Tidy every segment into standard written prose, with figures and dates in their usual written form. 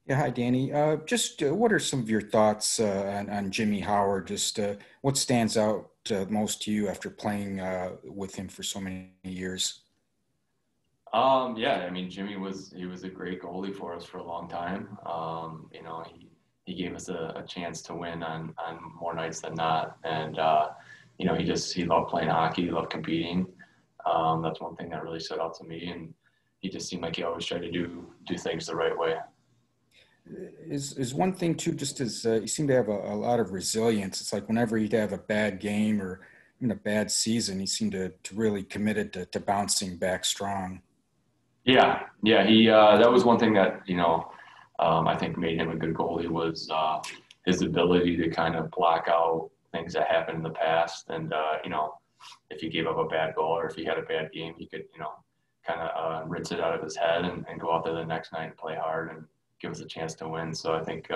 Yeah, hi, Danny. Just what are some of your thoughts on Jimmy Howard? Just what stands out most to you after playing with him for so many years? Yeah, I mean, he was a great goalie for us for a long time. He gave us a chance to win on more nights than not, and he loved playing hockey, he loved competing. That's one thing that really stood out to me, and he just seemed like he always tried to do things the right way. Is one thing too, just as you seem to have a lot of resilience. It's like whenever he'd have a bad game or even a bad season, he seemed to really committed to bouncing back strong. Yeah, he that was one thing that I think made him a good goalie was his ability to kind of block out things that happened in the past, and if he gave up a bad goal or if he had a bad game, he could kind of rinse it out of his head and go out there the next night and play hard and give us a chance to win. So I think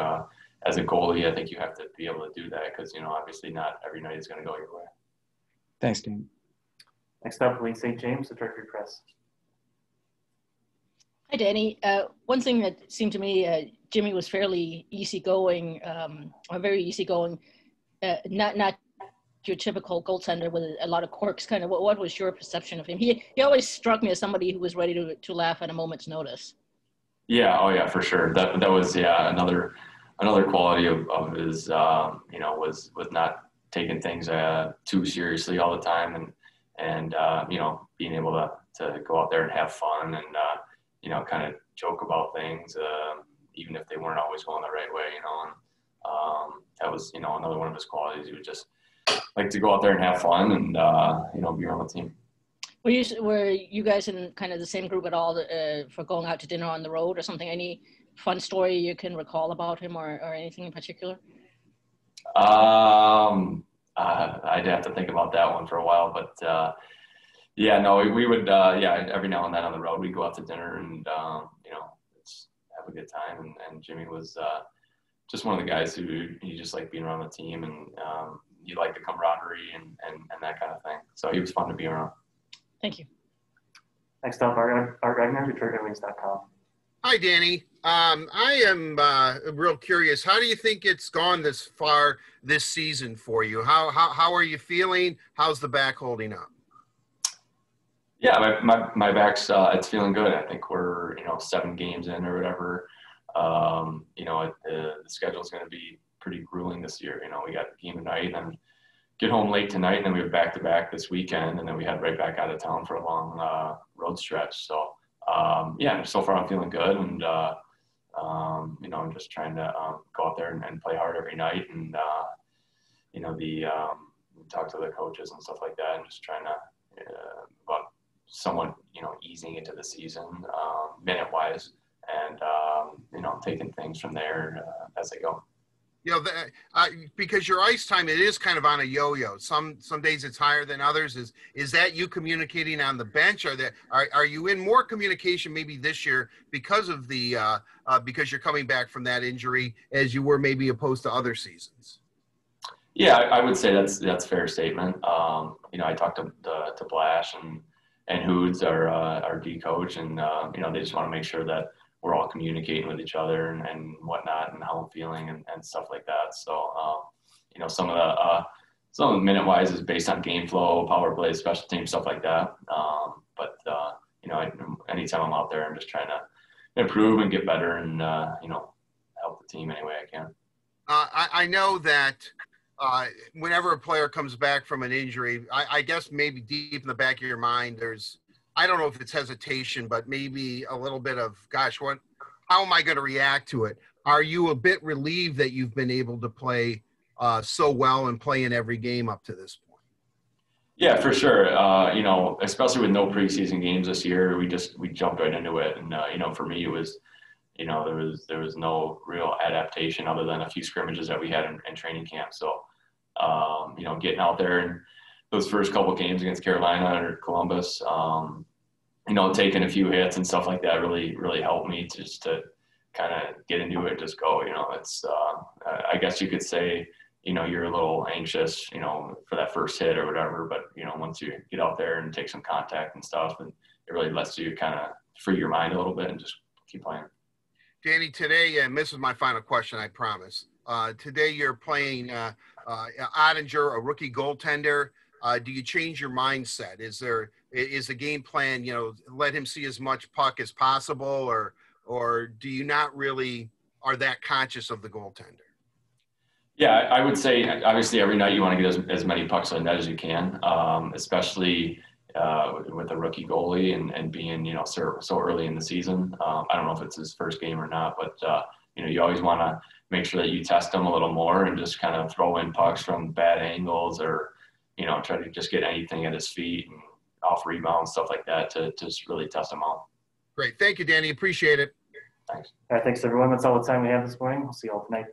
as a goalie, I think you have to be able to do that because obviously not every night is going to go your way. Thanks, Dan. Next up, Lee St. James, the Director of Press. Hi, Danny. One thing that seemed to me, Jimmy was fairly easygoing, or very easygoing, not your typical goaltender with a lot of quirks. Kind of, what was your perception of him? He always struck me as somebody who was ready to laugh at a moment's notice. Yeah, oh yeah, for sure. That was another quality of his was not taking things too seriously all the time and being able to go out there and have fun and kind of joke about things even if they weren't always going the right way, and that was another one of his qualities. He would just like to go out there and have fun and be on the team. Were you guys in kind of the same group at all for going out to dinner on the road or something? Any fun story you can recall about him or anything in particular? I'd have to think about that one for a while, but yeah, no, we would every now and then on the road we'd go out to dinner and have a good time. And Jimmy was just one of the guys who he just liked being around the team and he liked the camaraderie and that kind of thing. So he was fun to be around. Thank you. Next up, Art Ragnar, DetroitRedWings.com. Hi, Danny. I am real curious. How do you think it's gone this far this season for you? How are you feeling? How's the back holding up? Yeah, my back's it's feeling good. I think we're 7 games in or whatever. The schedule's going to be pretty grueling this year. We got a game tonight and get home late tonight, and then we have back-to-back this weekend, and then we head right back out of town for a long road stretch. So, so far I'm feeling good, and I'm just trying to go out there and play hard every night, and talk to the coaches and stuff like that, and just trying to about somewhat easing into the season minute-wise, and taking things from there as they go. Because your ice time, it is kind of on a yo-yo. Some days it's higher than others. Is that you communicating on the bench? Are you in more communication maybe this year because of the because you're coming back from that injury as you were maybe opposed to other seasons? Yeah, I would say that's a fair statement. I talked to Blash and Hoods, our D coach, and they just want to make sure that we're all communicating with each other and whatnot and how I'm feeling and stuff like that. So, some of the minute wise is based on game flow, power play, special team, stuff like that. Anytime I'm out there, I'm just trying to improve and get better and, help the team any way I can. I know that whenever a player comes back from an injury, I guess maybe deep in the back of your mind, I don't know if it's hesitation, but maybe a little bit of, gosh, how am I going to react to it? Are you a bit relieved that you've been able to play so well and play in every game up to this point? Yeah, for sure. Especially with no preseason games this year, we jumped right into it. And, for me, it was, there was no real adaptation other than a few scrimmages that we had in training camp. So, getting out there and those first couple games against Carolina or Columbus, taking a few hits and stuff like that really, really helped me just to kind of get into it, just go, it's, I guess you could say, you're a little anxious, for that first hit or whatever, but, once you get out there and take some contact and stuff, and it really lets you kind of free your mind a little bit and just keep playing. Danny, today, and this is my final question, I promise. Today you're playing Ottinger, a rookie goaltender. Do you change your mindset? Is the game plan, let him see as much puck as possible, or do you not really are that conscious of the goaltender? Yeah, I would say obviously every night you want to get as many pucks on net as you can, especially with a rookie goalie and being, so early in the season. I don't know if it's his first game or not, but, you always want to make sure that you test him a little more and just kind of throw in pucks from bad angles or, try to just get anything at his feet and off rebounds, stuff like that to just really test him out. Great. Thank you, Danny. Appreciate it. Thanks. All right, thanks everyone. That's all the time we have this morning. We'll see you all tonight.